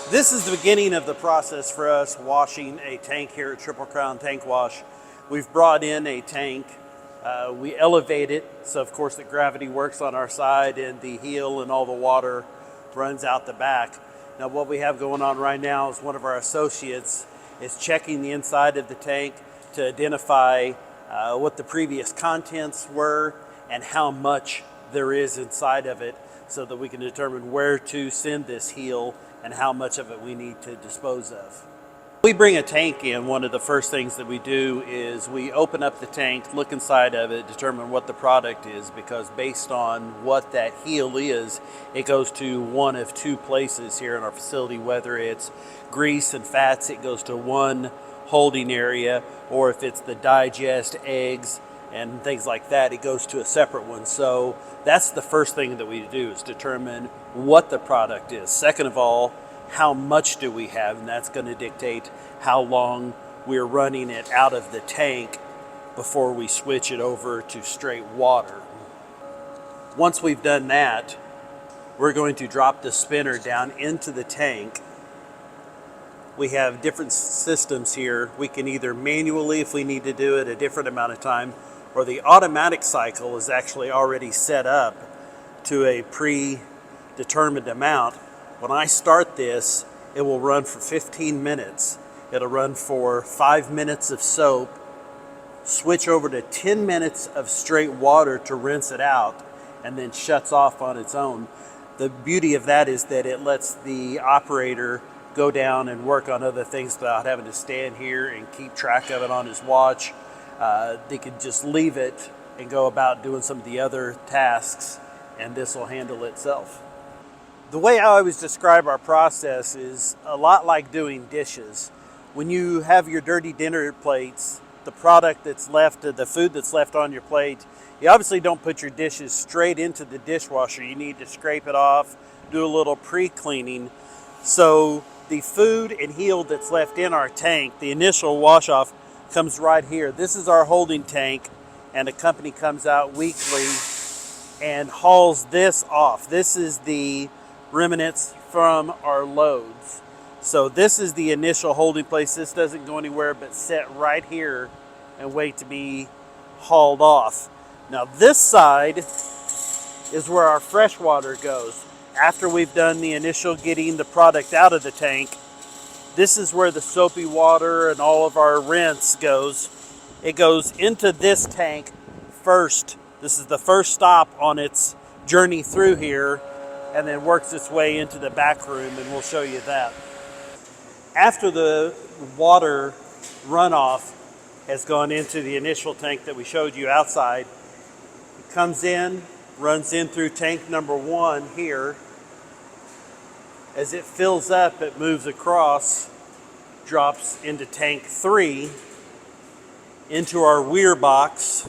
This is the beginning of the process for us washing a tank here at Triple Crown Tank Wash. We've brought in a tank, we elevate it, so of course the gravity works on our side and the heel and all the water runs out the back. Now what we have going on right now is one of our associates is checking the inside of the tank to identify what the previous contents were and how much there is inside of it so that we can determine where to send this heel and how much of it we need to dispose of. We bring a tank in, one of the first things that we do is we open up the tank, look inside of it, determine what the product is, because based on what that heel is, it goes to one of two places here in our facility. Whether it's grease and fats, it goes to one holding area, or if it's the digest, eggs, and things like that, it goes to a separate one. So that's the first thing that we do, is determine what the product is. Second of all, how much do we have, and that's going to dictate how long we're running it out of the tank before we switch it over to straight water. Once we've done that, we're going to drop the spinner down into the tank. We have different systems here. We can either manually, if we need to do it a different amount of time, or the automatic cycle is actually already set up to a predetermined amount. When I start this, it will run for 15 minutes. It'll run for 5 minutes of soap, switch over to 10 minutes of straight water to rinse it out, and then shuts off on its own. The beauty of that is that it lets the operator go down and work on other things without having to stand here and keep track of it on his watch. They could just leave it and go about doing some of the other tasks, and this will handle itself. The way I always describe our process is a lot like doing dishes. When you have your dirty dinner plates, the product that's left, the food that's left on your plate, you obviously don't put your dishes straight into the dishwasher. You need to scrape it off, do a little pre-cleaning. So the food and heel that's left in our tank, the initial wash off, comes right here. This is our holding tank, and a company comes out weekly and hauls this off. This is the remnants from our loads. So this is the initial holding place. This doesn't go anywhere but sit right here and wait to be hauled off. Now this side is where our fresh water goes. After we've done the initial getting the product out of the tank, this is where the soapy water and all of our rinse goes. It goes into this tank first. This is the first stop on its journey through here, and then works its way into the back room, and we'll show you that. After the water runoff has gone into the initial tank that we showed you outside, it comes in, runs in through tank number 1 here. As it fills up, it moves across, drops into tank 3, into our weir box,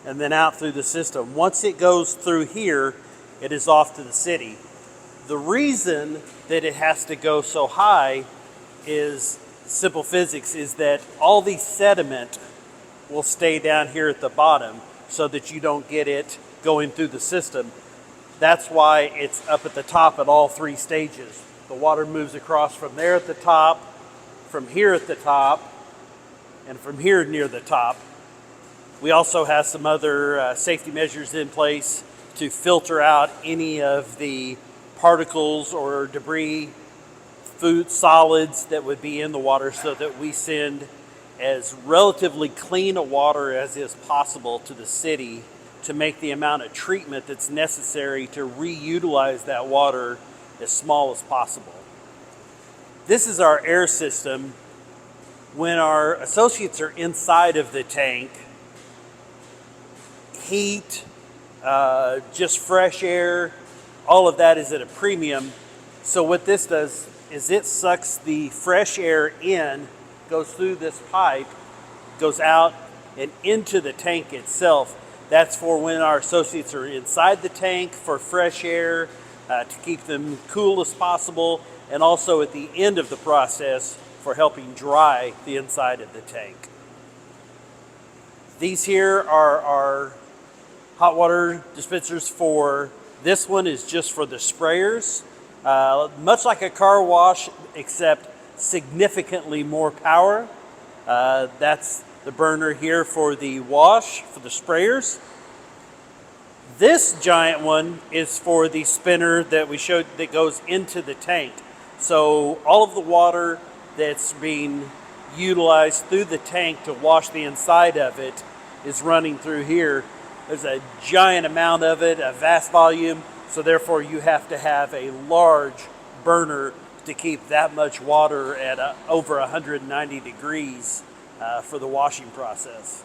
and then out through the system. Once it goes through here, it is off to the city. The reason that it has to go so high is simple physics, is that all the sediment will stay down here at the bottom so that you don't get it going through the system. That's why it's up at the top at all 3 stages. The water moves across from there at the top, from here at the top, and from here near the top. We also have some other safety measures in place to filter out any of the particles or debris, food solids that would be in the water, so that we send as relatively clean a water as is possible to the city to make the amount of treatment that's necessary to reutilize that water as small as possible. This is our air system. When our associates are inside of the tank, heat, just fresh air, all of that is at a premium. So what this does is it sucks the fresh air in, goes through this pipe, goes out and into the tank itself. That's for when our associates are inside the tank for fresh air, to keep them cool as possible, and also at the end of the process for helping dry the inside of the tank. These here are our hot water dispensers for, this one is just for the sprayers. Much like a car wash, except significantly more power. That's the burner here for the wash, for the sprayers. This giant one is for the spinner that we showed that goes into the tank. So all of the water that's being utilized through the tank to wash the inside of it is running through here. There's a giant amount of it, a vast volume, so therefore you have to have a large burner to keep that much water at over 190 degrees for the washing process.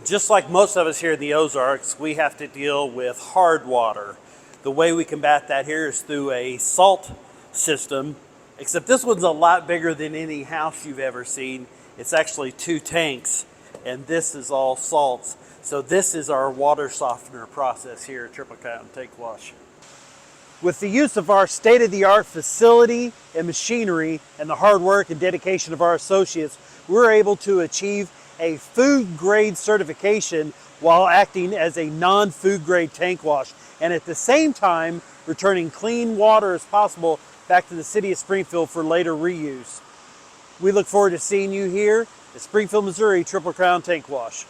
Just like most of us here in the Ozarks, we have to deal with hard water. The way we combat that here is through a salt system, except this one's a lot bigger than any house you've ever seen. It's actually 2 tanks, and this is all salts. So this is our water softener process here at Triple Crown Tank Wash. With the use of our state-of-the-art facility and machinery and the hard work and dedication of our associates, we're able to achieve a food grade certification while acting as a non-food grade tank wash, and at the same time returning clean water as possible back to the city of Springfield for later reuse. We look forward to seeing you here at Springfield, Missouri Triple Crown Tank Wash.